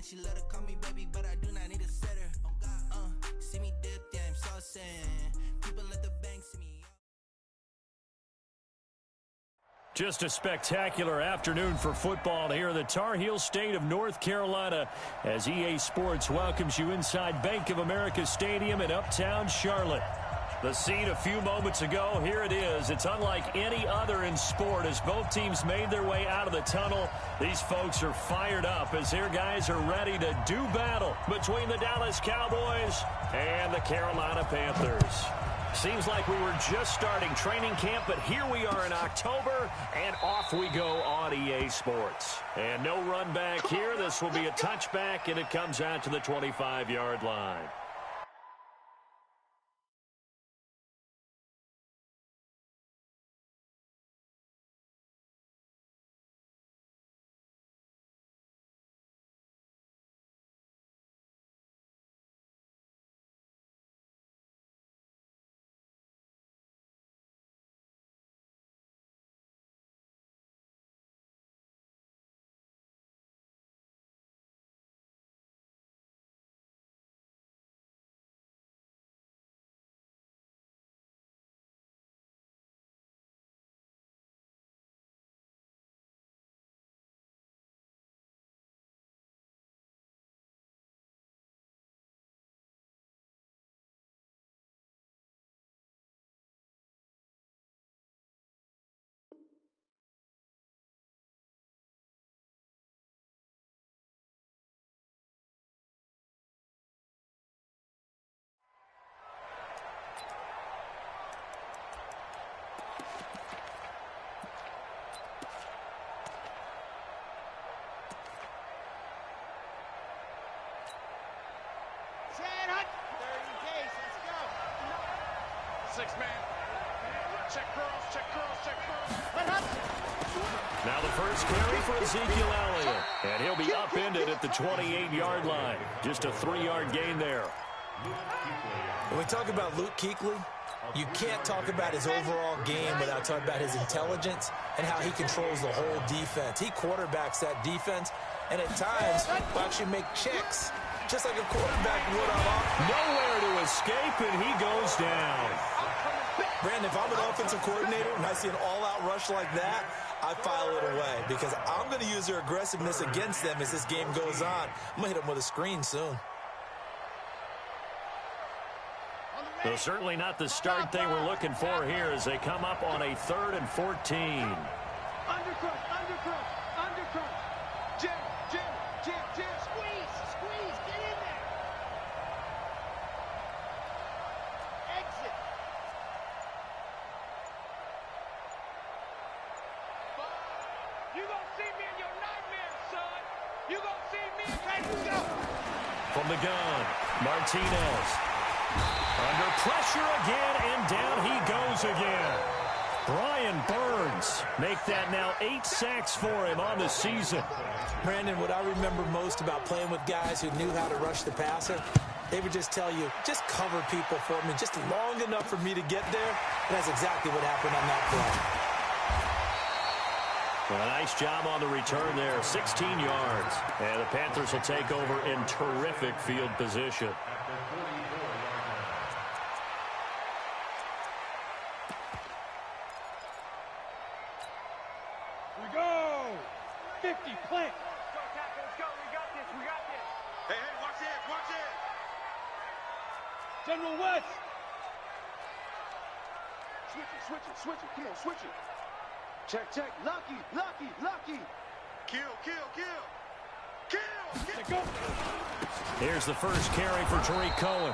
she love to call me baby, but I do not need a setter. See me dip, yeah, I'm so sad. People at the bank see me. Just a spectacular afternoon for football here in the Tar Heel state of North Carolina as EA Sports welcomes you inside Bank of America Stadium in Uptown Charlotte. The scene a few moments ago, here it is. It's unlike any other in sport as both teams made their way out of the tunnel. These folks are fired up as their guys are ready to do battle between the Dallas Cowboys and the Carolina Panthers. Seems like we were just starting training camp, but here we are in October, and off we go on EA Sports. And no run back here. This will be a touchback, and it comes out to the 25-yard line. Six-man. Check curls, check curls, check curls. Now the first carry for Ezekiel Elliott. And he'll be upended at the 28-yard line. Just a 3-yard gain there. When we talk about Luke Kuechly, you can't talk about his overall game without talking about his intelligence and how he controls the whole defense. He quarterbacks that defense, and at times will actually make checks, just like a quarterback would on offense. Nowhere to escape, and he goes down. Brandon, if I'm an offensive coordinator and I see an all-out rush like that, I file it away because I'm going to use their aggressiveness against them as this game goes on. I'm going to hit them with a screen soon. Well, certainly not the start they were looking for here as they come up on a 3rd and 14. Undercrush, undercrush, undercrush. Jim, Jim, Jim, Jim. Squeeze, get in there. Exit. You gonna see me in your nightmares, son. You gonna see me in case. From the gun, Martinez. Under pressure again, and down he goes again. Brian Burns make that now 8 sacks for him on the season. Brandon, what I remember most about playing with guys who knew how to rush the passer, they would just tell you, just cover people for me, just long enough for me to get there. And that's exactly what happened on that play. Well, a nice job on the return there, 16 yards. And the Panthers will take over in terrific field position. We go! 50, plant. Let's go, Tackle, let's go. We got this, we got this. Hey, watch it, watch it. General West. Switch it. Come on, switch it. Check. Lucky. Kill. Go. Here's the first carry for Tariq Cohen.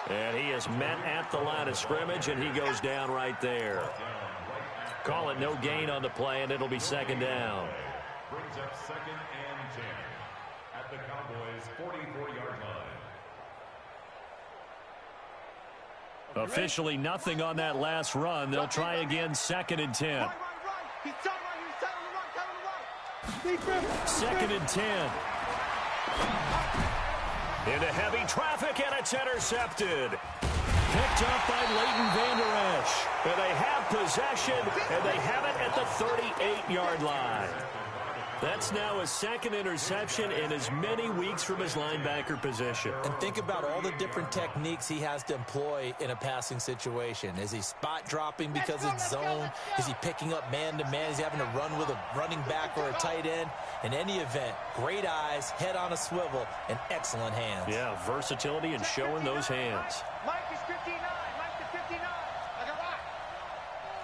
And he is met at the line of scrimmage, and he goes down right there. Call it no gain on the play, and it'll be 2nd down. Brings up 2nd and 10 at the Cowboys' 44-yard line. Officially nothing on that last run. They'll try again, 2nd and 10. Right. He's telling the right. 2nd and 10. Into heavy traffic, and it's intercepted. Picked up by Leighton Vander Esch. And they have possession, and they have it at the 38-yard line. That's now his second interception in as many weeks from his linebacker position. And think about all the different techniques he has to employ in a passing situation. Is he spot dropping because it's zone? Is he picking up man-to-man? Is he having to run with a running back or a tight end? In any event, great eyes, head on a swivel, and excellent hands. Yeah, versatility and showing those hands. Mike is 59. Mike to 59. Like a rock.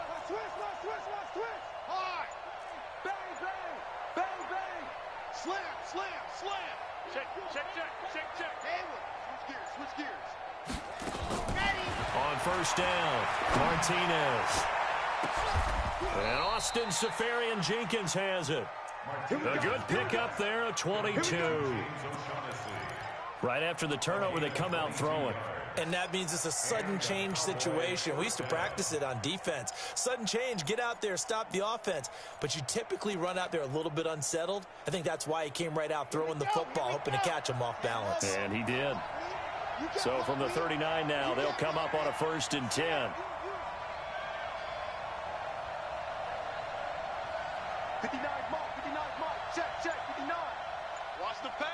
Let's twist. Hard. Bang, bang. Bang, bang. Slam. Check. Hey, switch gears. Ready. On first down, Martinez. And Austin Seferian-Jenkins has it. A good pickup there, a 22. Right after the turnover, they come out throwing. And that means it's a sudden change situation. We used to practice it on defense. Sudden change, get out there, stop the offense. But you typically run out there a little bit unsettled. I think that's why he came right out throwing the football, hoping to catch him off balance. And he did. So from the 39 now, they'll come up on a 1st and 10. 59 mark. Check, 59. Watch the pass.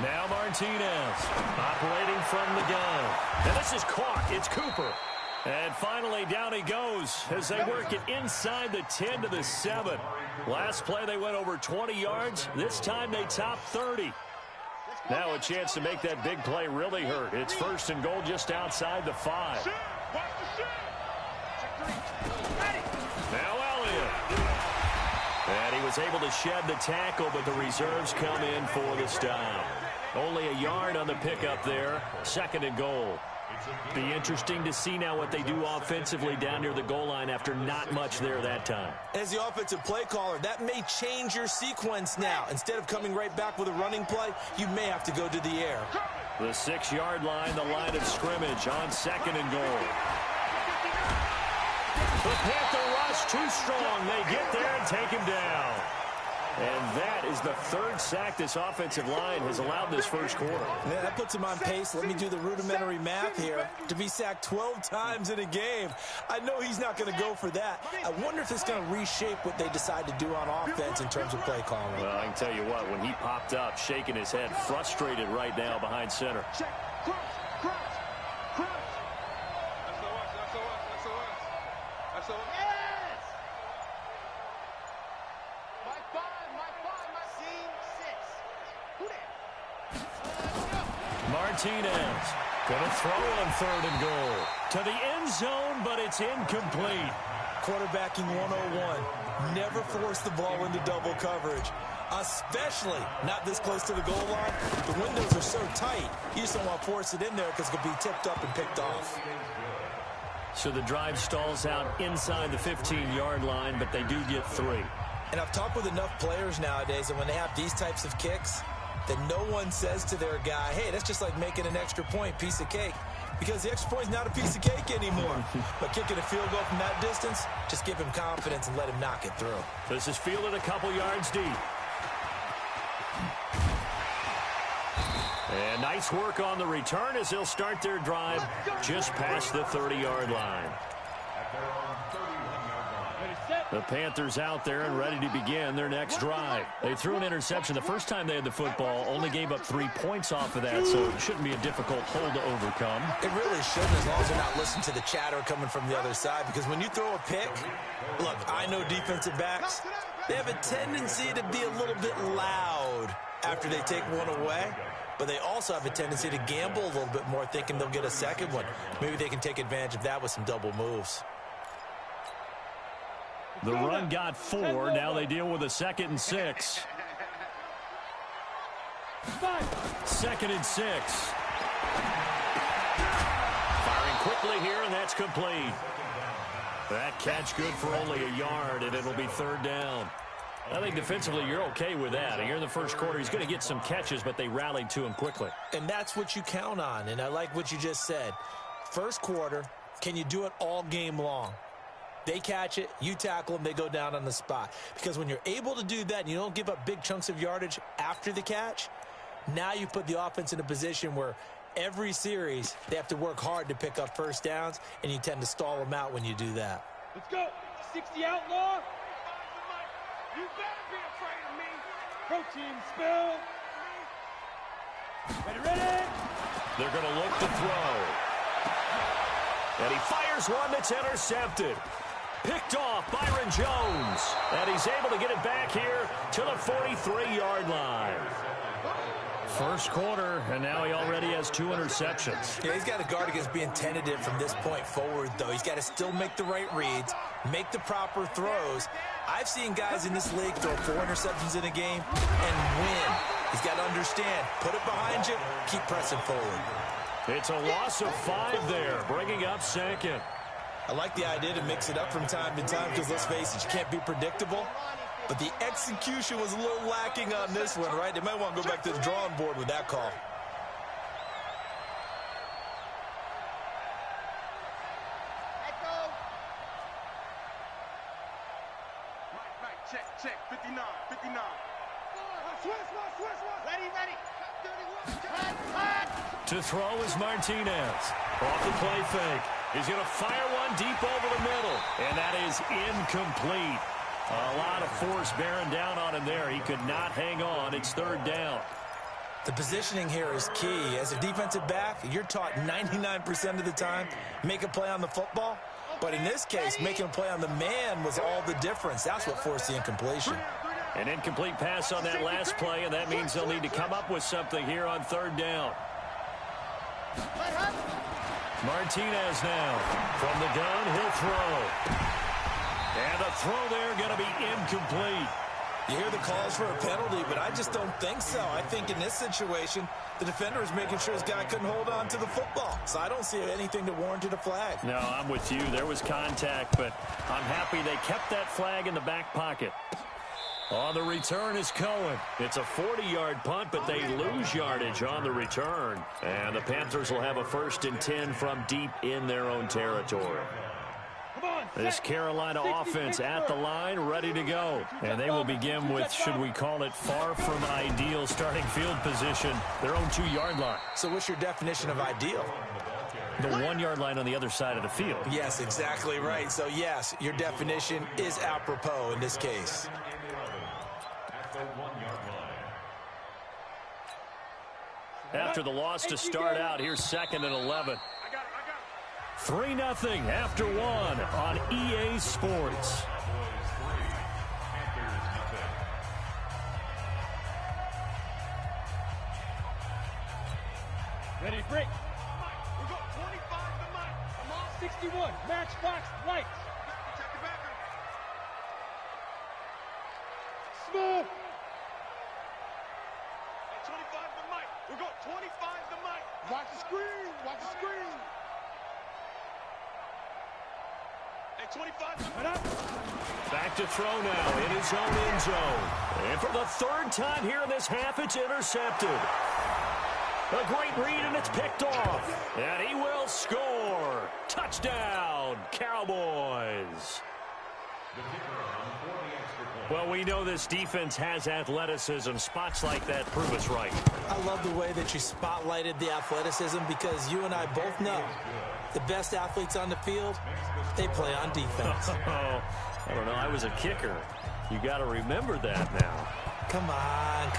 Now Martinez operating from the gun. And this is caught. It's Cooper. And finally down he goes as they work it inside the 10 to the 7. Last play they went over 20 yards. This time they top 30. Now a chance to make that big play really hurt. It's 1st and goal just outside the 5. Now Elliott. And he was able to shed the tackle, but the reserves come in for the stop. Only a yard on the pickup there. 2nd and goal. Be interesting to see now what they do offensively down near the goal line after not much there that time. As the offensive play caller, that may change your sequence now. Instead of coming right back with a running play, you may have to go to the air. The 6-yard line, the line of scrimmage on 2nd and goal. The Panther rush too strong. They get there and take him down. And that is the 3rd sack this offensive line has allowed this first quarter. Yeah, that puts him on pace. Let me do the rudimentary math here. To be sacked 12 times in a game, I know he's not going to go for that. I wonder if it's going to reshape what they decide to do on offense in terms of play calling. Well, I can tell you what, when he popped up, shaking his head, frustrated right now behind center. Check. Crunch. That's the one. Yes! Mike 5, scene 6. Who that? Martinez gonna throw on 3rd and goal. To the end zone, but it's incomplete. Quarterbacking 101. Never force the ball into double coverage. Especially not this close to the goal line. The windows are so tight, you just don't want to force it in there because it could be tipped up and picked off. So the drive stalls out inside the 15-yard line, but they do get 3. And I've talked with enough players nowadays that when they have these types of kicks, that no one says to their guy, hey, that's just like making an extra point, piece of cake. Because the extra point is not a piece of cake anymore. But kicking a field goal from that distance, just give him confidence and let him knock it through. This is fielded a couple yards deep. And nice work on the return as they'll start their drive just past the 30-yard line. The Panthers out there and ready to begin their next drive. They threw an interception the first time they had the football, only gave up 3 points off of that, so it shouldn't be a difficult hole to overcome. It really shouldn't, as long as they're not listening to the chatter coming from the other side, because when you throw a pick, look, I know defensive backs, they have a tendency to be a little bit loud after they take one away. But they also have a tendency to gamble a little bit more, thinking they'll get a second one. Maybe they can take advantage of that with some double moves. The run got 4. Now they deal with a 2nd and 6. 2nd and 6. Firing quickly here, and that's complete. That catch good for only a yard, and it'll be 3rd down. I think defensively you're okay with that. Here in the first quarter, he's going to get some catches, but they rallied to him quickly. And that's what you count on, and I like what you just said. First quarter, can you do it all game long? They catch it, you tackle them, they go down on the spot. Because when you're able to do that and you don't give up big chunks of yardage after the catch, now you put the offense in a position where every series, they have to work hard to pick up first downs, and you tend to stall them out when you do that. Let's go. 60 outlaw. You better be afraid of me. Protein spill. Ready. They're going to look to throw. And he fires one that's intercepted. Picked off Byron Jones. And he's able to get it back here to the 43-yard line. First quarter, and now he already has 2 interceptions. Yeah, he's got to guard against being tentative from this point forward, though. He's got to still make the right reads, make the proper throws. I've seen guys in this league throw 4 interceptions in a game and win. He's got to understand, put it behind you, keep pressing forward. It's a loss of 5 there, bringing up second. I like the idea to mix it up from time to time because, let's face it, you can't be predictable. But the execution was a little lacking on this one, right? They might want to go back to the drawing board with that call. Check. 59. Switch. Ready. To throw is Martinez. Off the play fake. He's going to fire one deep over the middle. And that is incomplete. A lot of force bearing down on him there. He could not hang on. It's 3rd down. The positioning here is key. As a defensive back, you're taught 99% of the time, make a play on the football. But in this case, making a play on the man was all the difference. That's what forced the incompletion. An incomplete pass on that last play, and that means they'll need to come up with something here on 3rd down. Martinez now. From the gun, he'll throw. And the throw there going to be incomplete. You hear the calls for a penalty, but I just don't think so. I think in this situation, the defender is making sure his guy couldn't hold on to the football. So I don't see anything that warranted a flag. No, I'm with you. There was contact, but I'm happy they kept that flag in the back pocket. On the return is Cohen. It's a 40-yard punt, but they lose yardage on the return. And the Panthers will have a 1st and 10 from deep in their own territory. This Carolina offense at the line, ready to go. And they will begin with, should we call it, far from ideal starting field position, their own 2-yard line. So what's your definition of ideal? The 1-yard line on the other side of the field. Yes, exactly right. So, yes, your definition is apropos in this case. After the loss to start out, here's 2nd and 11. 3-0 after 1 on EA Sports. Ready, break. We got 25 to Mike. I'm off 61. Matchbox lights. Check the bathroom. Smooth. 25 to Mike. We got 25 to Mike. Watch the screen. Watch the screen. Hey, 25 to Mike. Back to throw now in his own end zone. And for the 3rd time here in this half, it's intercepted. A great read, and it's picked off. And he will score. Touchdown, Cowboys. Well, we know this defense has athleticism. Spots like that prove us right. I love the way that you spotlighted the athleticism because you and I both know the best athletes on the field, they play on defense. I don't know. I was a kicker. You got to remember that now. Come on.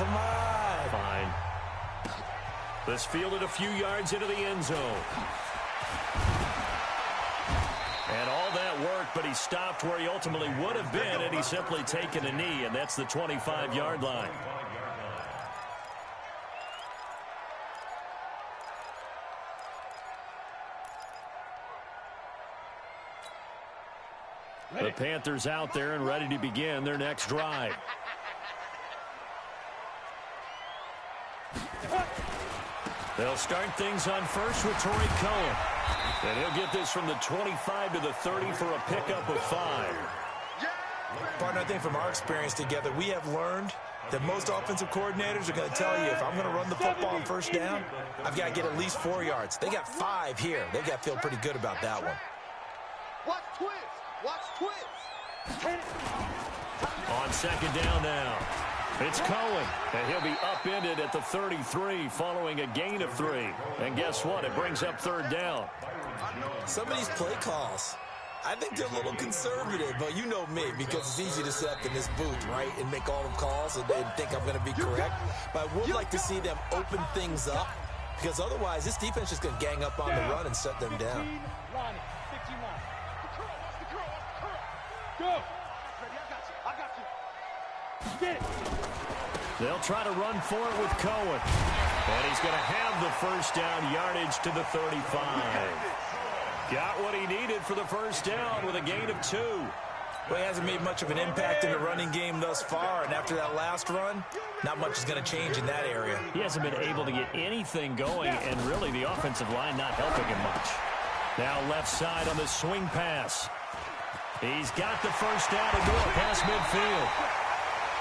Fine. This fielded a few yards into the end zone. And all that worked, but he stopped where he ultimately would have been had he simply taken a knee, and that's the 25-yard line. The Panthers out there and ready to begin their next drive. They'll start things on first with Torrey Cohen. And he'll get this from the 25 to the 30 for a pickup of 5. Partner, I think from our experience together, we have learned that most offensive coordinators are going to tell you, if I'm going to run the football on 1st down, I've got to get at least 4 yards. They got 5 here. They've got to feel pretty good about that one. Watch twist. On 2nd down now. It's Cohen, and he'll be upended at the 33 following a gain of 3. And guess what? It brings up third down. Some of these play calls, I think they're a little conservative, but you know me, because it's easy to sit up in this booth, right, and make all the calls and think I'm going to be correct. But I would like to see them open things up, because otherwise this defense is going to gang up on the run and shut them down. Go. I got you. They'll try to run for it with Cohen. And he's going to have the first down, yardage to the 35. Got what he needed for the first down with a gain of 2. Well, he hasn't made much of an impact in the running game thus far, and after that last run, not much is going to change in that area. He hasn't been able to get anything going, and really the offensive line not helping him much. Now left side on the swing pass. He's got the first down and more past midfield.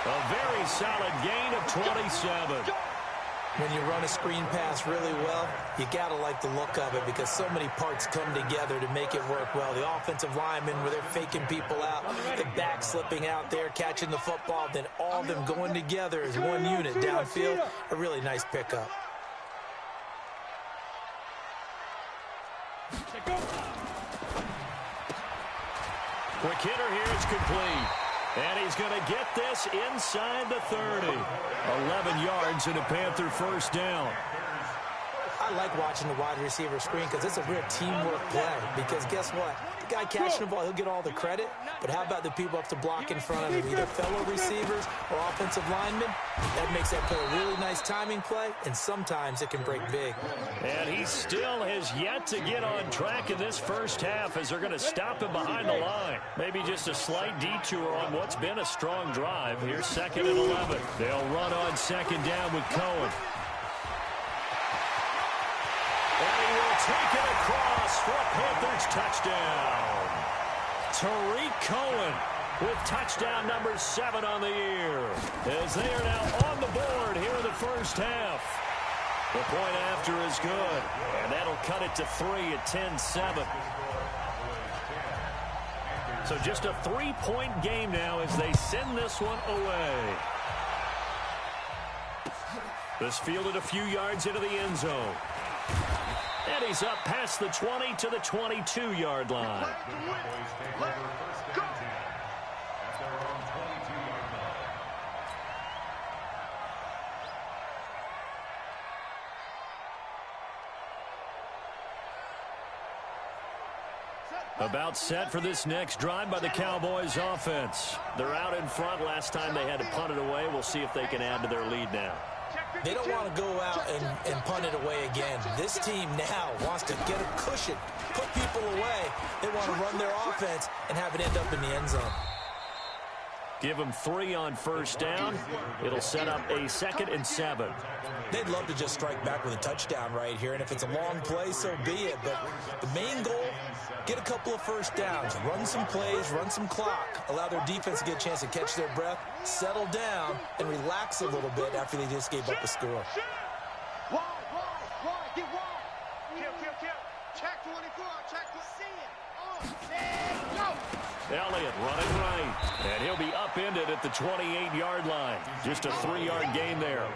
A very solid gain of 27. When you run a screen pass really well, you got to like the look of it because so many parts come together to make it work well. The offensive linemen, where they're faking people out, the back slipping out there, catching the football, then all of them going together as one unit downfield. A really nice pickup. Quick hitter here is complete. And he's going to get this inside the 30. 11 yards and a Panther first down. I like watching the wide receiver screen because it's a real teamwork play. Because guess what? The guy catching the ball, he'll get all the credit. But how about the people up to block in front of him, either fellow receivers or offensive linemen? That makes that play a really nice timing play, and sometimes it can break big. And he still has yet to get on track in this first half as they're going to stop him behind the line. Maybe just a slight detour on what's been a strong drive. Here's 2nd and 11. They'll run on 2nd down with Cohen. And he will take it across for a Panthers touchdown. Tariq Cohen with touchdown number 7 on the year, as they are now on the board here in the first half. The point after is good, and that'll cut it to 3 at 10-7. So just a 3-point game now as they send this one away. This fielded a few yards into the end zone. And he's up past the 20 to the 22-yard line. About set for this next drive by the Cowboys offense. They're out in front. Last time they had to punt it away. We'll see if they can add to their lead now. They don't want to go out and punt it away again. This team now wants to get a cushion, put people away. They want to run their offense and have it end up in the end zone. Give them 3 on first down. It'll set up a 2nd and 7. They'd love to just strike back with a touchdown right here, and if it's a long play, so be it. But the main goal, get a couple of first downs, run some plays, run some clock, allow their defense to get a chance to catch their breath, settle down, and relax a little bit after they just gave up a score. Wide, get wide. Kill. Check 24, check 24. Elliott running right, and he'll be upended at the 28-yard line. Just a 3-yard gain there.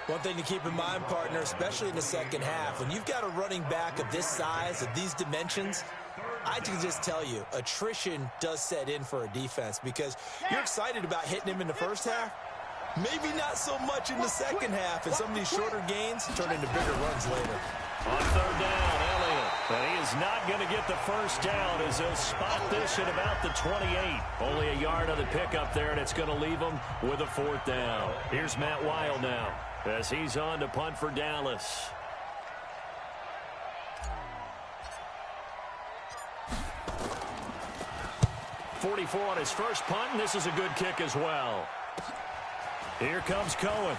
One thing to keep in mind, partner, especially in the second half, when you've got a running back of this size, of these dimensions, I can just tell you, attrition does set in for a defense because you're excited about hitting him in the first half. Maybe not so much in the second half, and some of these shorter gains turn into bigger runs later. On 3rd down, Elliott. But he is not going to get the first down as they'll spot this at about the 28. Only a yard on the pickup there, and it's going to leave them with a 4th down. Here's Matt Weil now as he's on to punt for Dallas. .44 on his first punt, and this is a good kick as well. Here comes Cohen.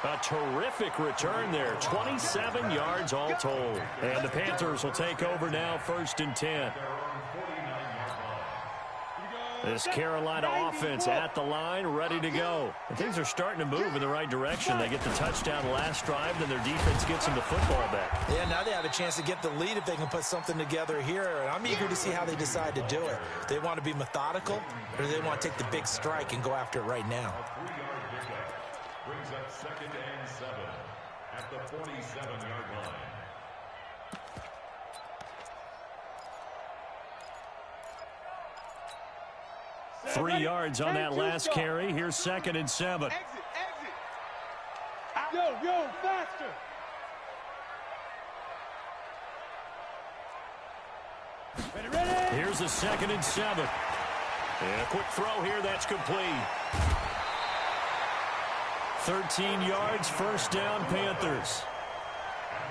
A terrific return there. 27 yards all told. And the Panthers will take over now, 1st and 10. This Carolina offense at the line, ready to go. And things are starting to move in the right direction. They get the touchdown last drive, then their defense gets them the football back. Yeah, now they have a chance to get the lead if they can put something together here. And I'm eager to see how they decide to do it. Do they want to be methodical, or do they want to take the big strike and go after it right now? A 3-yard pickup brings up 2nd and 7 at the 47-yard line. 3 yards on that last carry. Here's 2nd and 7. Exit. Yo, faster. Ready. Here's a 2nd and 7. And a quick throw here. That's complete. 13 yards, first down, Panthers.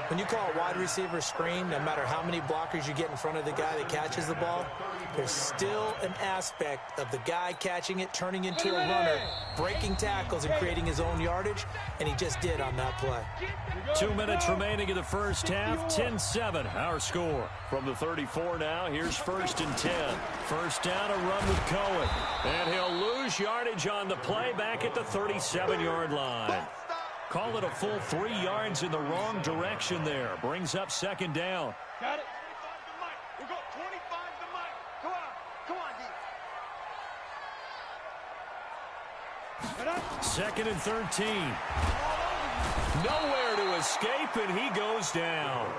When you call a wide receiver screen, no matter how many blockers you get in front of the guy that catches the ball, there's still an aspect of the guy catching it, turning into a runner, breaking tackles and creating his own yardage, and he just did on that play. 2 minutes remaining in the first half, 10-7, our score. From the 34 now, here's 1st and 10. First down, a run with Cohen. And he'll lose yardage on the play back at the 37-yard line. Call it a full 3 yards in the wrong direction there. Brings up 2nd down. Got it. 25 to Mike. We got 25 to Mike. Come on, D. 2nd and 13. Nowhere to escape, and he goes down.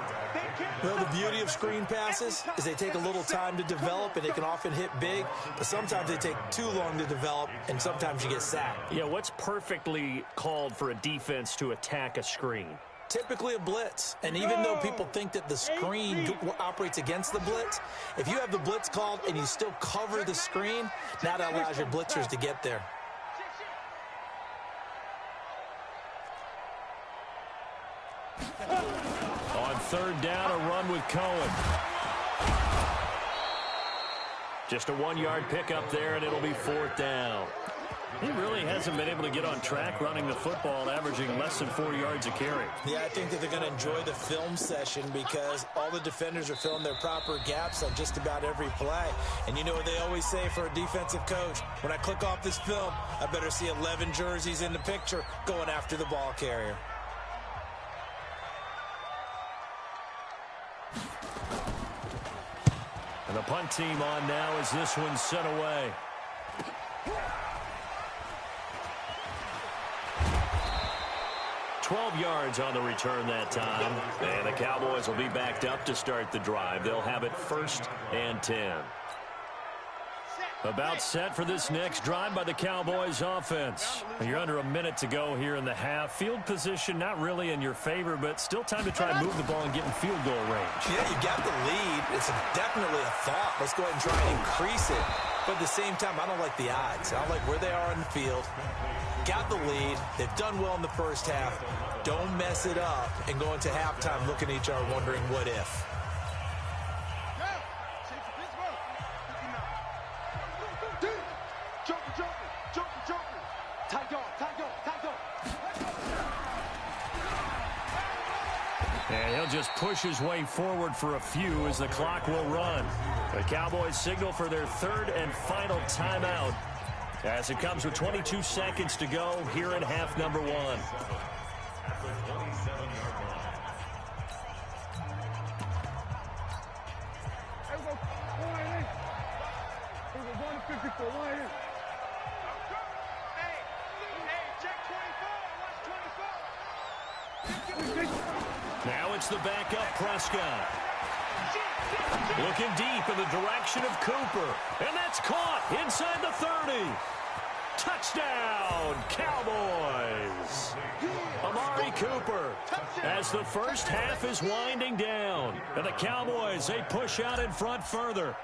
Well, the beauty of screen passes is they take a little time to develop, and they can often hit big, but sometimes they take too long to develop, and sometimes you get sacked. Yeah, what's perfectly called for a defense to attack a screen? Typically a blitz, and even though people think that the screen operates against the blitz, if you have the blitz called and you still cover the screen, now that allows your blitzers to get there. On 3rd down, a run with Cohen. Just a 1-yard pickup there, and it'll be 4th down. He really hasn't been able to get on track running the football, averaging less than 4 yards a carry. Yeah, I think that they're going to enjoy the film session because all the defenders are filling their proper gaps on just about every play. And you know what they always say for a defensive coach? When I click off this film, I better see 11 jerseys in the picture going after the ball carrier. And the punt team on now as this one's sent away. $12 yards on the return that time. And the Cowboys will be backed up to start the drive. They'll have it 1st and 10. About set for this next drive by the Cowboys offense. You're under a minute to go here in the half. Field position not really in your favor, but still time to try and move the ball and get in field goal range. Yeah, you got the lead. It's definitely a thought. Let's go ahead and try and increase it. But at the same time, I don't like the odds. I don't like where they are on the field. Got the lead. They've done well in the first half. Don't mess it up and go into halftime looking at each other wondering what if. And he'll just push his way forward for a few as the clock will run. The Cowboys signal for their 3rd and final timeout as it comes with 22 seconds to go here in half number 1. At the 27-yard line. Now it's the backup Prescott. Looking deep in the direction of Cooper. And that's caught inside the 30. Touchdown, Cowboys. Amari Cooper as the first half is winding down. And the Cowboys, they push out in front further.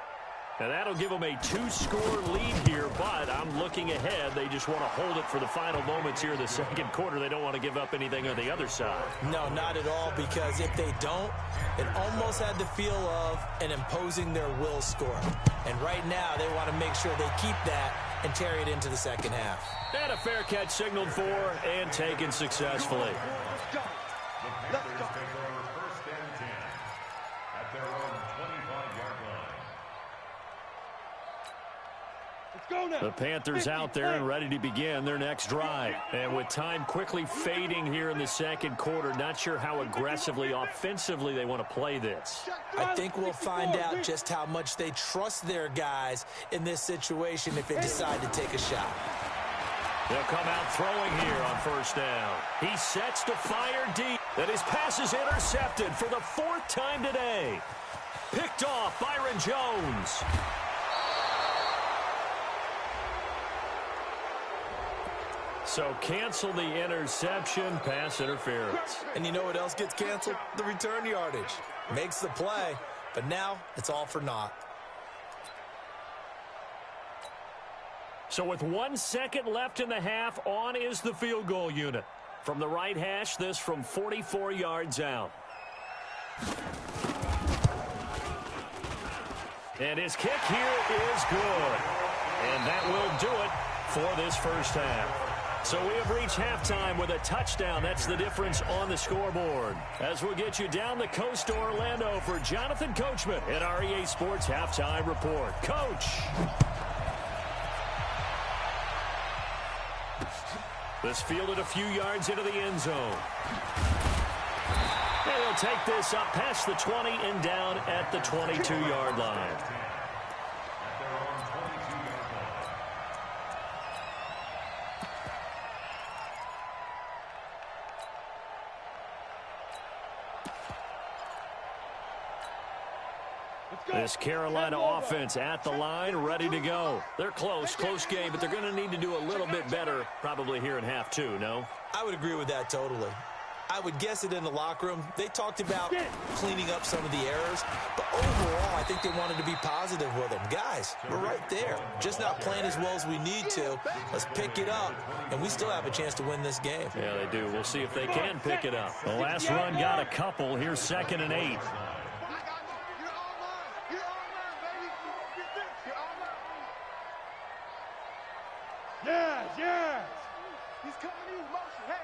And that'll give them a 2-score lead here, but I'm looking ahead. They just want to hold it for the final moments here in the second quarter. They don't want to give up anything on the other side. No, not at all, because if they don't, it almost had the feel of an imposing their will score. And right now, they want to make sure they keep that and carry it into the second half. And a fair catch signaled for and taken successfully. The Panthers take over 1st and 10 at their own 25-yard line. The Panthers out there and ready to begin their next drive. And with time quickly fading here in the second quarter, not sure how aggressively, offensively they want to play this. I think we'll find out just how much they trust their guys in this situation if they decide to take a shot. They'll come out throwing here on first down. He sets to fire deep. And his pass is intercepted for the 4th time today. Picked off Byron Jones. So cancel the interception, pass interference. And you know what else gets canceled? The return yardage. Makes the play, but now it's all for naught. So with 1 second left in the half, on is the field goal unit. From the right hash, this from 44 yards out. And his kick here is good. And that will do it for this first half. So we have reached halftime with a touchdown. That's the difference on the scoreboard. As we'll get you down the coast to Orlando for Jonathan Coachman at our EA Sports Halftime Report. Coach. This fielded a few yards into the end zone. And he'll take this up past the 20 and down at the 22-yard line. This Carolina offense at the line, ready to go. They're close game, but they're going to need to do a little bit better probably here in half two, no? I would agree with that totally. I would guess it in the locker room. They talked about cleaning up some of the errors, but overall, I think they wanted to be positive with them. Guys, we're right there. Just not playing as well as we need to. Let's pick it up, and we still have a chance to win this game. Yeah, they do. We'll see if they can pick it up. The last run got a couple. Here's 2nd and 8. Yes! He's coming in motion. Hey!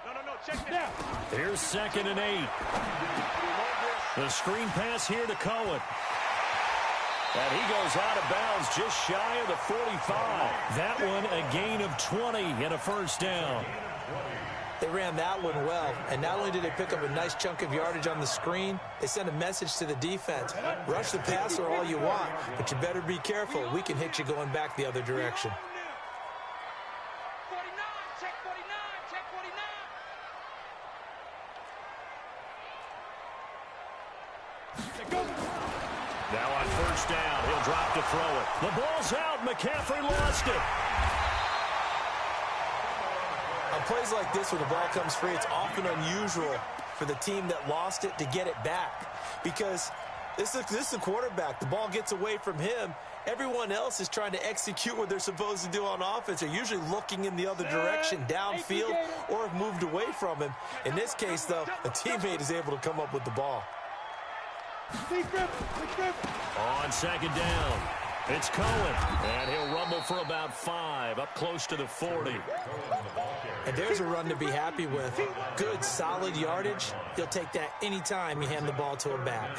No, check this out. Here's 2nd and 8. The screen pass here to Cohen. And he goes out of bounds just shy of the 45. That one a gain of 20 and a first down. They ran that one well, and not only did they pick up a nice chunk of yardage on the screen, they sent a message to the defense. Rush the passer all you want, but you better be careful. We can hit you going back the other direction. 49, check 49. Now on first down, he'll drop to throw it. The ball's out. McCaffrey lost it. On plays like this where the ball comes free, it's often unusual for the team that lost it to get it back. Because this is a quarterback. The ball gets away from him. Everyone else is trying to execute what they're supposed to do on offense. They're usually looking in the other direction, downfield, or have moved away from him. In this case, though, a teammate is able to come up with the ball. On 2nd down, it's Cohen, and he'll rumble for about 5, up close to the 40. And there's a run to be happy with. Good, solid yardage. He'll take that anytime you hand the ball to a back.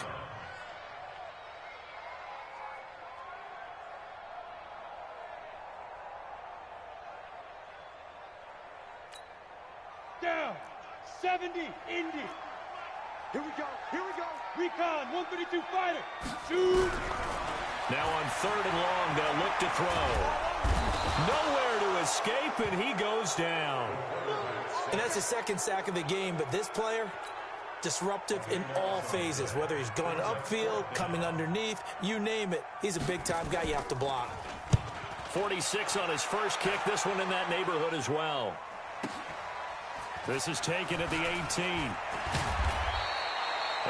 Down, 70, Indy. Here we go. Recon, 132 fighter. Shoot. Now on 3rd and long, they'll look to throw. Nowhere to escape, and he goes down. And that's the 2nd sack of the game, but this player, disruptive in all phases, whether he's going upfield, coming underneath, you name it. He's a big-time guy you have to block. 46 on his first kick, this one in that neighborhood as well. This is taken at the 18.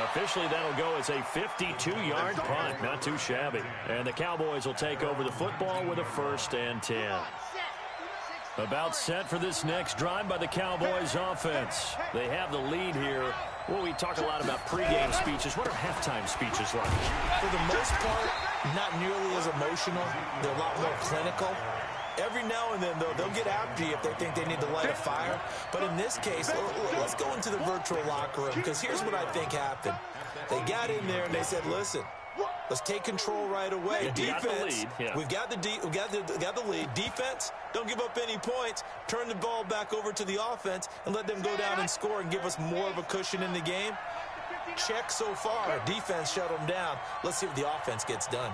Officially, that'll go as a 52-yard punt. Not too shabby. And the Cowboys will take over the football with a 1st and 10. About set for this next drive by the Cowboys offense. They have the lead here. Well, we talk a lot about pregame speeches. What are halftime speeches like? For the most part, not nearly as emotional. They're a lot more clinical. Every now and then, though, they'll get after you if they think they need to light a fire. But in this case, let's go into the virtual locker room, because here's what I think happened. They got in there and they said, listen, let's take control right away. Defense, we've got the lead. Defense, don't give up any points. Turn the ball back over to the offense and let them go down and score and give us more of a cushion in the game. Check so far. Defense shut them down. Let's see if the offense gets done.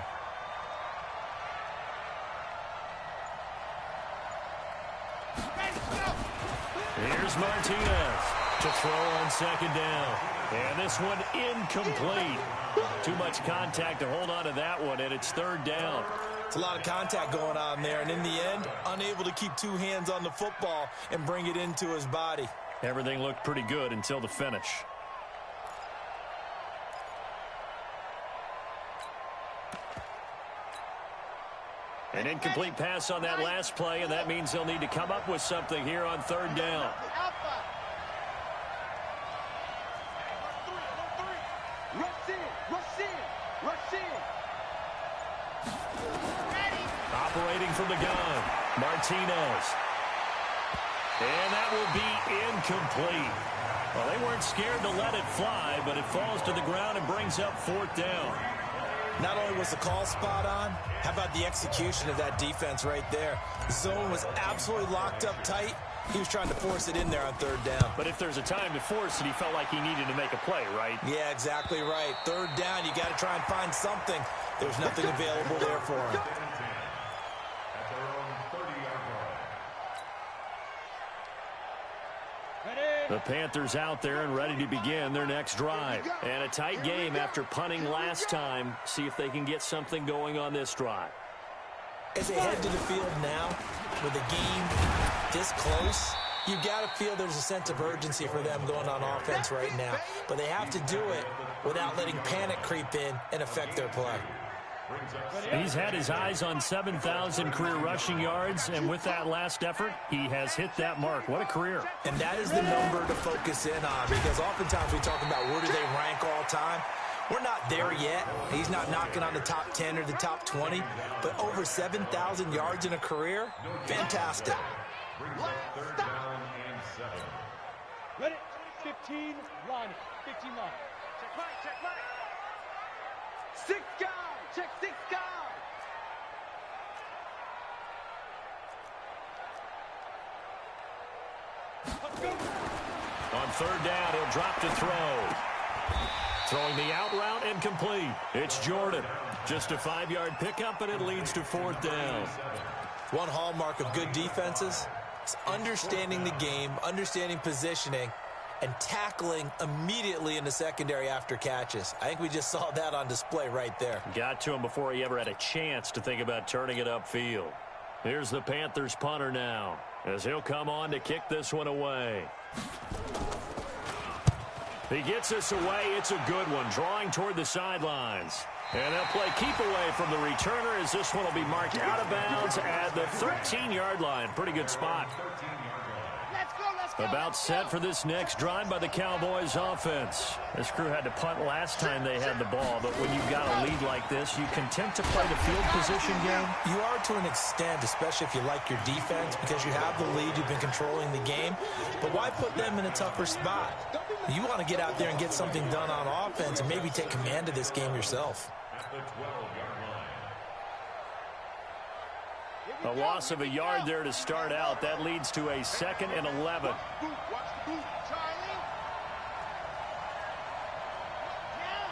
Here's Martinez to throw on second down. And this one incomplete. Too much contact to hold on to that one, and it's third down. It's a lot of contact going on there, and in the end, unable to keep two hands on the football and bring it into his body. Everything looked pretty good until the finish. An incomplete pass on that last play, and that means they'll need to come up with something here on third down. Operating from the gun, Martinez. And that will be incomplete. Well, they weren't scared to let it fly, but it falls to the ground and brings up fourth down. Not only was the call spot on, how about the execution of that defense right there? The zone was absolutely locked up tight. He was trying to force it in there on third down. But if there's a time to force it, he felt like he needed to make a play, right? Yeah, exactly right. Third down, you got to try and find something. There's nothing available there for him. The Panthers out there and ready to begin their next drive. And a tight game after punting last time. See if they can get something going on this drive. As they head to the field now, with the game this close, you've got to feel there's a sense of urgency for them going on offense right now. But they have to do it without letting panic creep in and affect their play. He's had his eyes on 7,000 career rushing yards, and with that last effort, he has hit that mark. What a career. And that is the number to focus in on, because oftentimes we talk about where do they rank all time. We're not there yet. He's not knocking on the top 10 or the top 20, but over 7,000 yards in a career, fantastic. Third down and 7. Ready? 15, line. 15 line. Check right, check right. 6 guys. Check 6 guys. Let's go. On third down, he'll drop to throw. Throwing the out route and complete. It's Jordan. Just a 5-yard pickup, and it leads to fourth down. One hallmark of good defenses is understanding the game, understanding positioning, and tackling immediately in the secondary after catches. I think we just saw that on display right there. Got to him before he ever had a chance to think about turning it upfield. Here's the Panthers punter now, as he'll come on to kick this one away. He gets this away. It's a good one, drawing toward the sidelines. And they'll play keep away from the returner, as this one will be marked out of bounds at the 13-yard line. Pretty good spot. About set for this next drive by the Cowboys offense. This crew had to punt last time they had the ball, but when you've got a lead like this, you content to play the field position game? You are to an extent, especially if you like your defense, because you have the lead, you've been controlling the game. But why put them in a tougher spot? You want to get out there and get something done on offense and maybe take command of this game yourself. At the 12-yard line. A loss of a yard there to start out. That leads to a 2nd and 11. Watch the boot, Charlie. Yeah.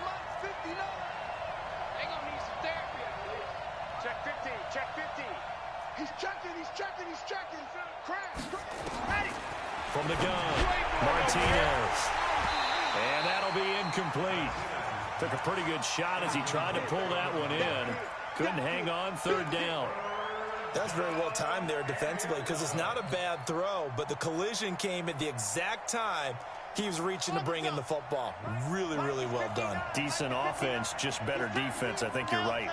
Block 59. They gonna need some therapy, I believe. Check 15, check 15. He's checking. Crash. Ready. From the gun, Martinez. And that'll be incomplete. Took a pretty good shot as he tried to pull that one in. Couldn't hang on, third down. That's very well timed there defensively, because it's not a bad throw, but the collision came at the exact time he was reaching to bring in the football. Really, really well done. Decent offense, just better defense. I think you're right.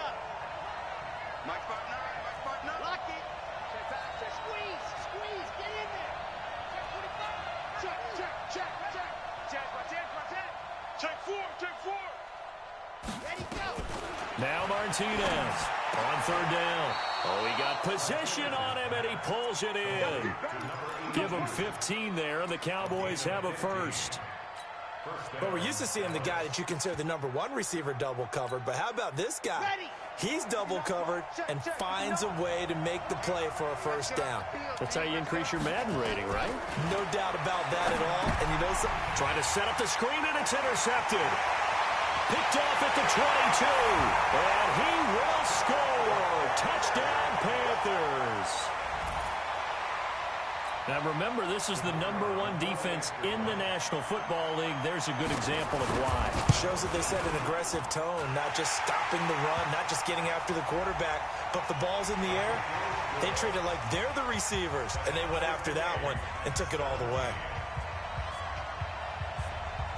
Mike partner. Lock it. Check. Squeeze. Get in there. Check 45. Check. Check 4. Ready, go. Now Martinez on third down. Oh, he got position on him, and he pulls it in. Give him 15 there, and the Cowboys have a first. But we're used to seeing the guy that you consider the #1 receiver double covered. But how about this guy? He's double covered and finds a way to make the play for a first down. That's how you increase your Madden rating, right? No doubt about that at all. And you know something? Trying to set up the screen, and it's intercepted. Picked off at the 22. And he will score. Touchdown, Panthers. Now remember, this is the #1 defense in the National Football League. There's a good example of why. Shows that they set an aggressive tone, not just stopping the run, not just getting after the quarterback, but the ball's in the air. They treat it like they're the receivers, and they went after that one and took it all the way.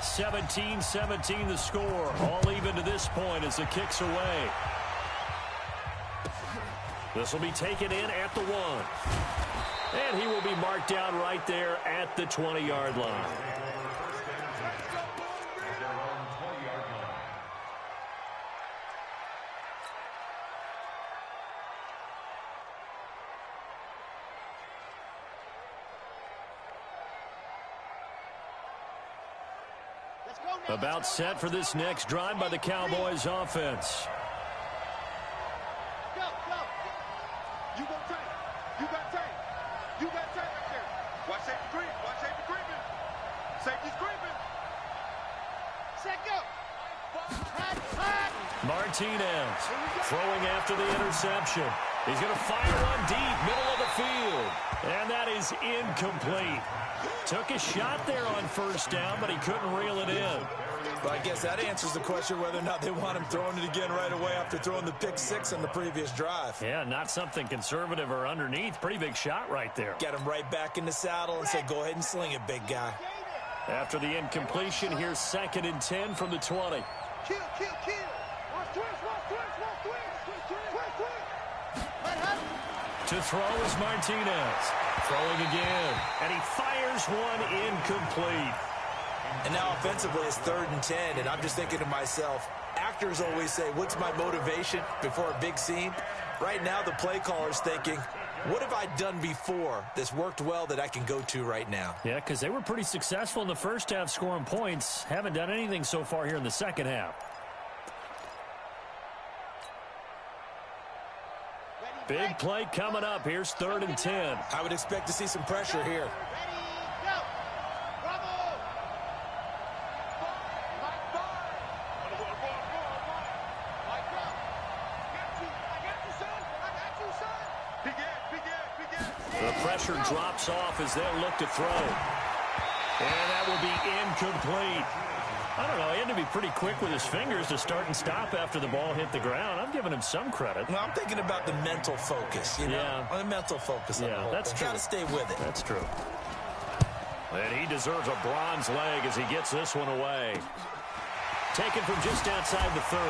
17-17 the score. All even to this point as the kick's away. This will be taken in at the 1. And he will be marked down right there at the 20-yard line. About set for this next drive by the Cowboys offense. Go, go. You go tank. You got tank. You got tank right there. Watch safety creep. Watch safety creeping. Safety's creeping. Set, go. Martinez throwing after the interception. He's going to fire one deep, middle of the field. And that is incomplete. Took a shot there on first down, but he couldn't reel it in. But I guess that answers the question whether or not they want him throwing it again right away after throwing the pick 6 on the previous drive. Yeah, not something conservative or underneath. Pretty big shot right there. Get him right back in the saddle and say, go ahead and sling it, big guy. After the incompletion, here's 2nd and 10 from the 20. Kill, kill, kill. Watch twist, watch twist, watch twist. Twist, twist. To throw is Martinez. Throwing again. And he fires one incomplete. And now offensively it's 3rd and 10, and I'm just thinking to myself, actors always say, what's my motivation before a big scene? Right now the play caller's thinking, what have I done before that's worked well that I can go to right now? Yeah, because they were pretty successful in the first half scoring points. Haven't done anything so far here in the second half. Big play coming up. Here's 3rd and 10. I would expect to see some pressure here. The pressure drops off as they'll look to throw. And that will be incomplete. I don't know, he had to be pretty quick with his fingers to start and stop after the ball hit the ground. I'm giving him some credit. Well, I'm thinking about the mental focus, you know? Yeah. The mental focus on the whole that's thing. true. Got to stay with it. That's true. And he deserves a bronze leg as he gets this one away. Taken from just outside the 30.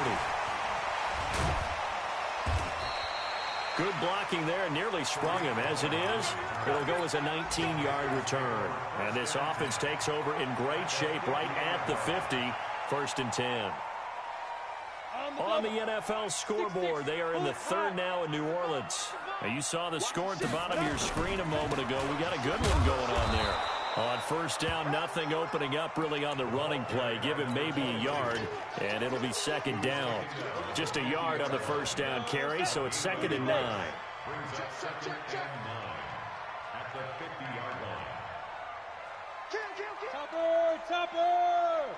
Good blocking there, nearly sprung him. As it is, it'll go as a 19-yard return. And this offense takes over in great shape right at the 50, 1st and 10. On the NFL scoreboard, they are in the 3rd now in New Orleans. Now, you saw the score at the bottom of your screen a moment ago. We got a good one going on there. On first down, nothing opening up really on the running play. Give him maybe a yard, and it'll be 2nd down. Just a yard on the first down carry, so it's 2nd and 9. Brings up 2nd and 9 at the 50-yard line. Topper, topper.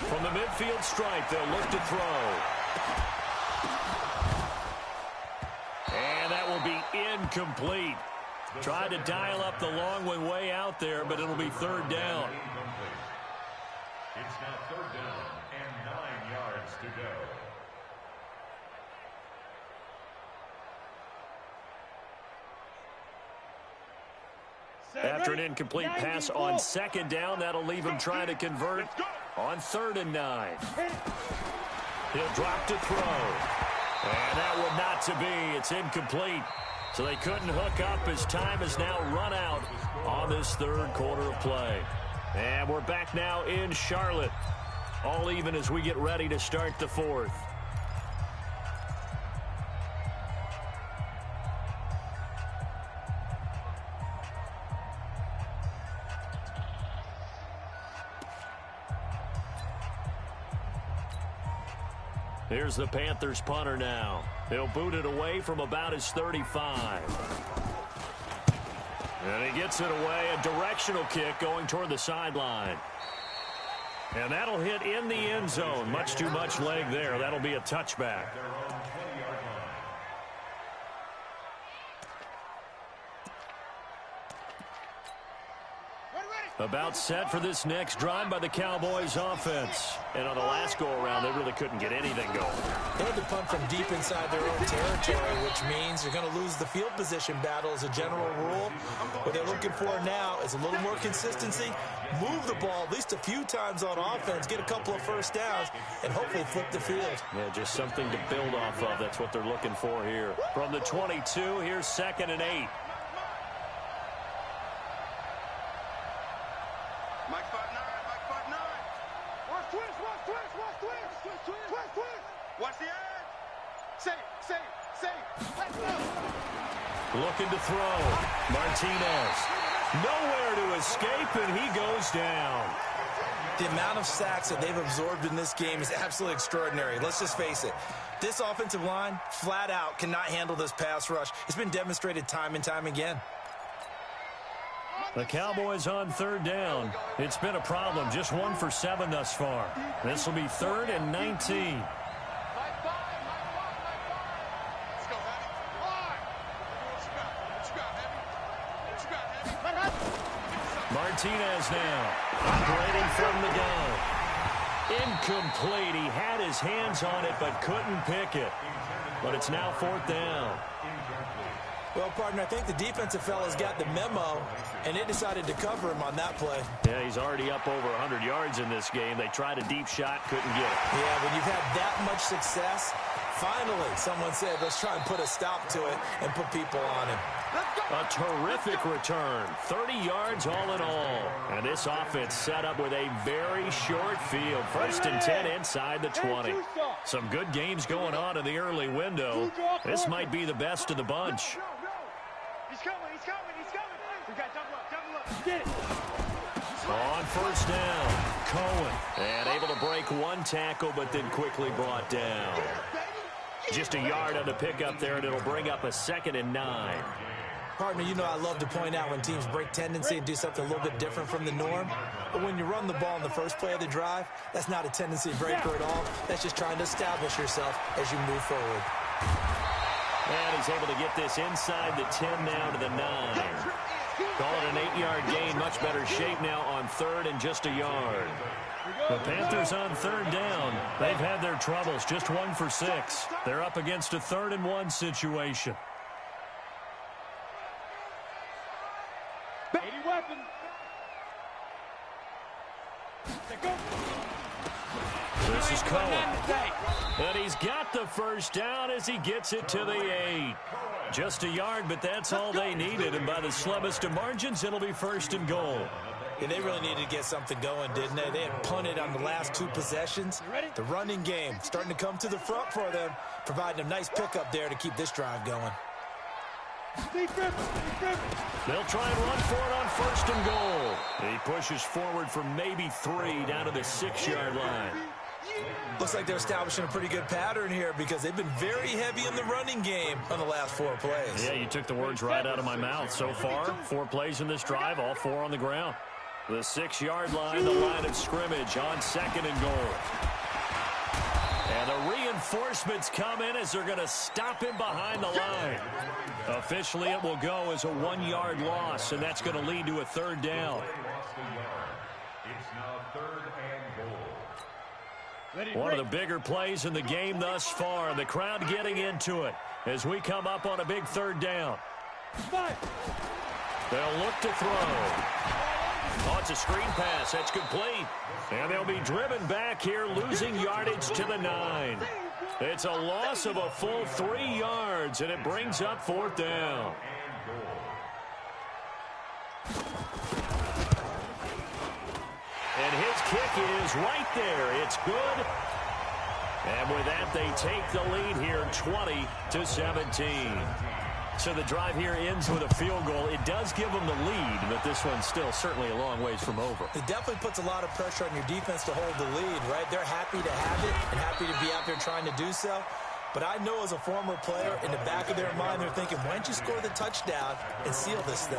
From the midfield stripe, they'll look to throw. And that will be incomplete. Tried to dial up the long one way out there, but it'll be 3rd down. It's now 3rd down and 9 yards to go. After an incomplete pass on 2nd down, that'll leave him trying to convert on 3rd and 9. He'll drop to throw. And that one not to be. It's incomplete. So they couldn't hook up as time has now run out on this 3rd quarter of play. And we're back now in Charlotte. All even as we get ready to start the 4th. Here's the Panthers punter now. He'll boot it away from about his 35. And he gets it away, a directional kick going toward the sideline. And that'll hit in the end zone. Much too much leg there. That'll be a touchback. About set for this next drive by the Cowboys offense. And on the last go-around, they really couldn't get anything going. They had to punt from deep inside their own territory, which means you're going to lose the field position battle as a general rule. What they're looking for now is a little more consistency, move the ball at least a few times on offense, get a couple of first downs, and hopefully flip the field. Yeah, just something to build off of. That's what they're looking for here. From the 22, here's 2nd and 8. Watch the edge. Safe. Let's go. Looking to throw. Martinez. Nowhere to escape, and he goes down. The amount of sacks that they've absorbed in this game is absolutely extraordinary. Let's just face it. This offensive line, flat out, cannot handle this pass rush. It's been demonstrated time and time again. The Cowboys on 3rd down. It's been a problem. Just 1 for 7 thus far. This will be 3rd and 19. Martinez now, operating from the gun. Incomplete. He had his hands on it, but couldn't pick it. But it's now 4th down. Well, partner, I think the defensive fellas got the memo, and they decided to cover him on that play. Yeah, he's already up over 100 yards in this game. They tried a deep shot, couldn't get it. Yeah, when you've had that much success, finally someone said, let's try and put a stop to it and put people on him. A terrific return. 30 yards all in all. And this offense set up with a very short field. 1st and 10 inside the 20. Some good games going on in the early window. This might be the best of the bunch. He's coming. We got double up. Get it. On 1st down, Cohen. And able to break 1 tackle, but then quickly brought down. Just a yard on the pickup there, and it'll bring up a 2nd and 9. Partner, you know I love to point out when teams break tendency and do something a little bit different from the norm. But when you run the ball in the first play of the drive, that's not a tendency breaker at all. That's just trying to establish yourself as you move forward. And he's able to get this inside the 10 now to the 9. Call it an 8-yard gain. Much better shape now on 3rd and just a yard. The Panthers on 3rd down. They've had their troubles. Just 1 for 6. They're up against a 3rd and 1 situation. Weapon. This is Cohen. And he's got the first down as he gets it to the 8. Just a yard, but that's all they needed. And by the slimmest of margins, it'll be 1st and goal. Yeah, they really needed to get something going, didn't they? They had punted on the last 2 possessions. The running game starting to come to the front for them, providing a nice pickup there to keep this drive going. They'll try and run for it on 1st and goal. He pushes forward for maybe 3 down to the 6-yard line. Looks like they're establishing a pretty good pattern here because they've been very heavy in the running game on the last 4 plays. Yeah, you took the words right out of my mouth. So far, 4 plays in this drive, all 4 on the ground. The 6-yard line, the line of scrimmage on 2nd and goal. And the reinforcements come in as they're going to stop him behind the line. Officially, it will go as a 1-yard loss, and that's going to lead to a 3rd down. It's now 3rd and goal. One of the bigger plays in the game thus far. The crowd getting into it as we come up on a big 3rd down. They'll look to throw. Oh, it's a screen pass. That's complete. And they'll be driven back here, losing yardage to the 9. It's a loss of a full 3 yards, and it brings up 4th down. And his kick is right there. It's good. And with that, they take the lead here 20-17. So the drive here ends with a field goal. It does give them the lead, but this one's still certainly a long ways from over. It definitely puts a lot of pressure on your defense to hold the lead, right? They're happy to have it and happy to be out there trying to do so. But I know as a former player, in the back of their mind, they're thinking, why don't you score the touchdown and seal this thing?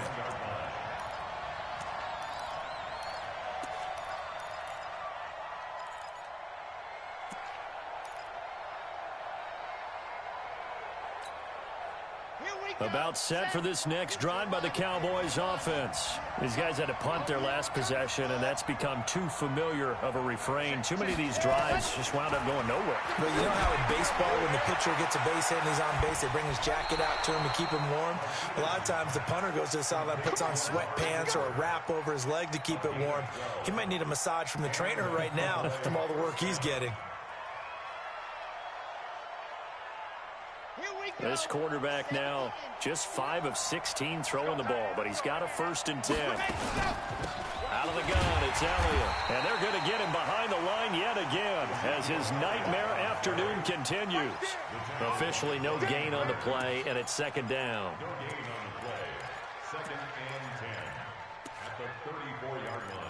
About set for this next drive by the Cowboys offense. These guys had to punt their last possession, and that's become too familiar of a refrain. Too many of these drives just wound up going nowhere. But you know how in baseball, when the pitcher gets a base hit and he's on base, they bring his jacket out to him to keep him warm? A lot of times the punter goes to the sideline, puts on sweatpants or a wrap over his leg to keep it warm. He might need a massage from the trainer right now from all the work he's getting. This quarterback now just 5 of 16 throwing the ball, but he's got a 1st and 10. Out of the gun, it's Elliott. And they're going to get him behind the line yet again as his nightmare afternoon continues. Officially no gain on the play, and it's 2nd down. No gain on the play. 2nd and 10 at the 34-yard line.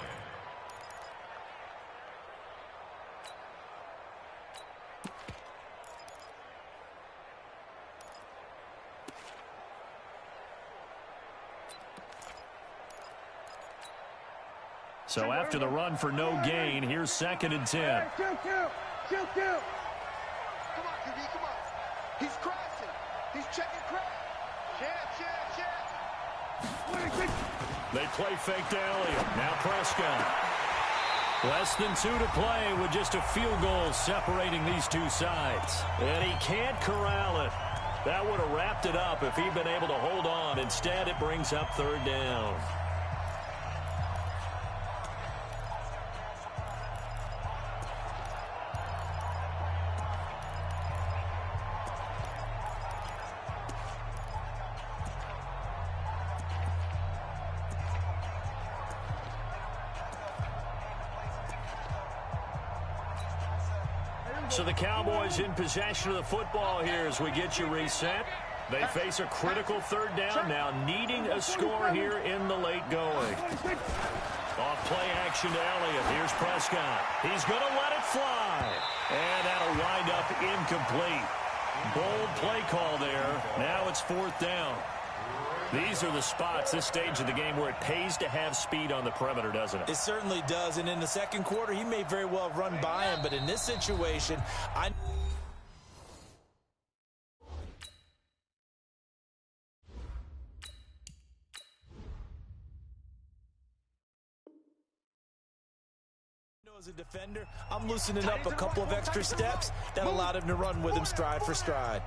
So after the run for no gain, here's 2nd and 10. Come on, QB, come on. He's crashing. He's checking crash. Check. They play fake to Elliott. Now Prescott. Less than 2 to play with just a field goal separating these two sides. And he can't corral it. That would have wrapped it up if he'd been able to hold on. Instead, it brings up 3rd down. So the Cowboys in possession of the football here as we get you reset. They face a critical 3rd down now, needing a score here in the late going. Off play action to Elliott. Here's Prescott. He's going to let it fly. And that'll wind up incomplete. Bold play call there. Now it's 4th down. These are the spots, this stage of the game, where it pays to have speed on the perimeter, doesn't it? It certainly does. And in the 2nd quarter, he may very well run by him. But in this situation, I know as a defender, I'm loosening up a couple of extra steps that allowed him to run with him stride for stride.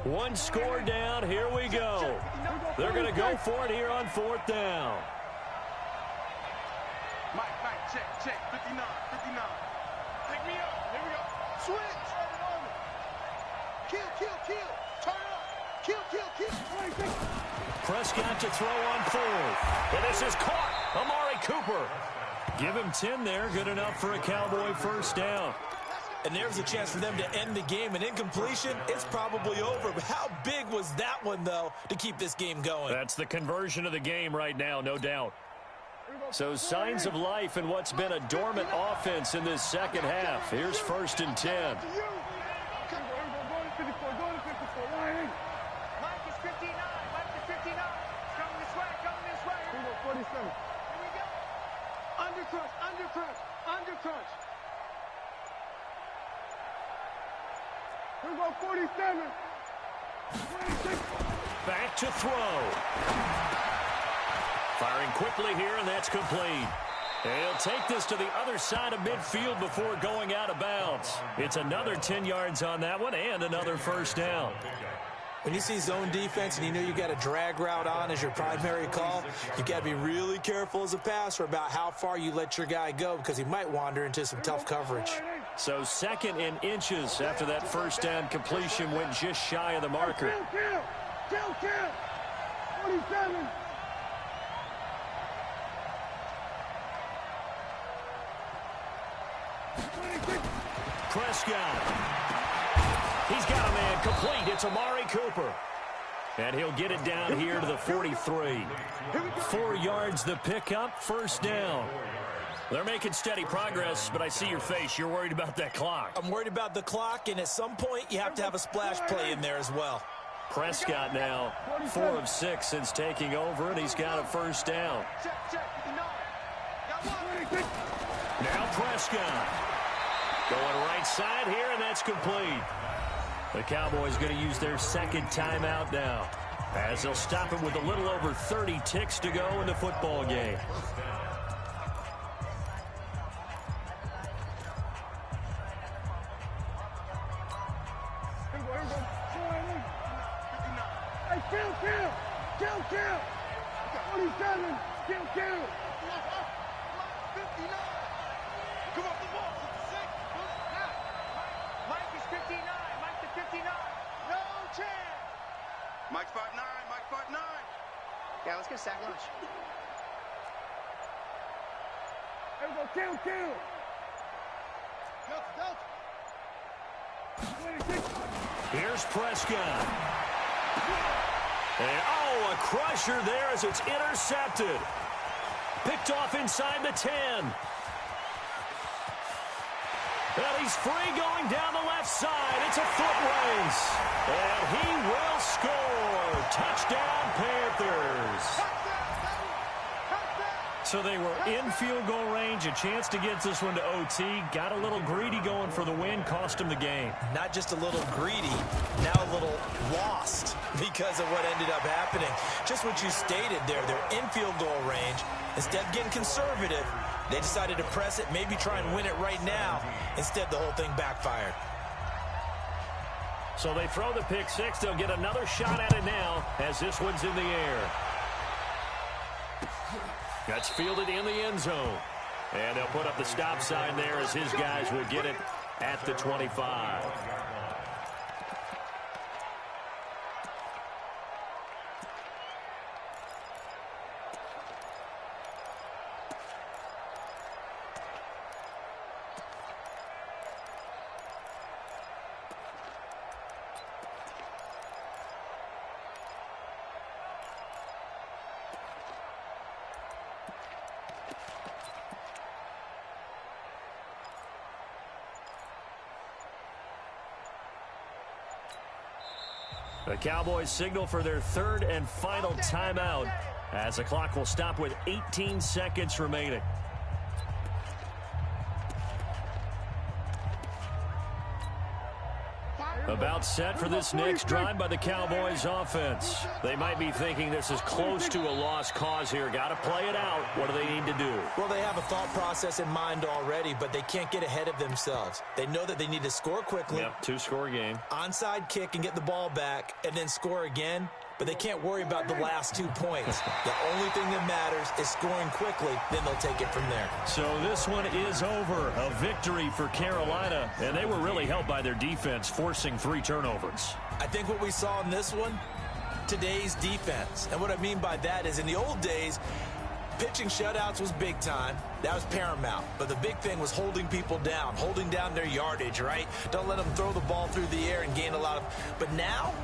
One score down. Here we go. They're going to go for it here on 4th down. Mike, check. 59. Pick me up. Here we go. Switch. Kill. Turn up. Kill. Prescott to throw on 4th. And this is caught. Amari Cooper. Give him 10 there. Good enough for a Cowboy 1st down. And there's a chance for them to end the game. An incompletion, it's probably over. But how big was that one, though, to keep this game going? That's the conversion of the game right now, no doubt. So signs of life in what's been a dormant offense in this 2nd half. Here's 1st and 10. Mike is 59. Coming this way. 47. Here we go. Undercrunch. Here we go, 47. 26. Back to throw. Firing quickly here, and that's complete. He'll take this to the other side of midfield before going out of bounds. It's another 10 yards on that one and another 1st down. When you see zone defense and you know you got a drag route on as your primary call, you got to be really careful as a passer about how far you let your guy go because he might wander into some tough coverage. So 2nd and inches after that first down completion went just shy of the marker. Kill. 47. Prescott. He's got a man complete. It's Amari Cooper. And he'll get it down here to the 43. 4 yards the pickup, first down. They're making steady progress, but I see your face. You're worried about that clock. I'm worried about the clock, and at some point you have to have a splash play in there as well. Prescott now 4 of 6 since taking over, and he's got a first down. Now Prescott. Going right side here, and that's complete. The Cowboys going to use their 2nd timeout now, as they'll stop it with a little over 30 ticks to go in the football game. Kill. 27. Kill. 59. Come on, the ball. 6. Mike is 59. Mike to 59. No chance. Mike's 5'9". Mike's 5'9". Yeah, let's get a sack lunch. There we go. Kill. Delta. Here's Prescott. And, a crusher there as it's intercepted. Picked off inside the 10. Well, he's free going down the left side. It's a foot race. And he will score. Touchdown, Panthers. So they were in field goal range, a chance to get this one to OT. Got a little greedy going for the win, cost him the game. Not just a little greedy, now a little lost because of what ended up happening. Just what you stated there, they're in field goal range. Instead of getting conservative, they decided to press it, maybe try and win it right now. Instead, the whole thing backfired. So they throw the pick six. They'll get another shot at it now as this one's in the air. That's fielded in the end zone. And they'll put up the stop sign there as his guys will get it at the 25. The Cowboys signal for their third and final timeout as the clock will stop with 18 seconds remaining. About set for this next drive by the Cowboys offense. They might be thinking this is close to a lost cause here. Got to play it out. What do they need to do? Well, they have a thought process in mind already, but they can't get ahead of themselves. They know that they need to score quickly. Yep, two-score game. Onside kick and get the ball back and then score again. But they can't worry about the last 2 points. The only thing that matters is scoring quickly. Then they'll take it from there. So this one is over. A victory for Carolina. And they were really helped by their defense, forcing 3 turnovers. I think what we saw in this one, today's defense. And what I mean by that is in the old days, pitching shutouts was big time. That was paramount. But the big thing was holding people down, holding down their yardage, right? Don't let them throw the ball through the air and gain a lot of... But now,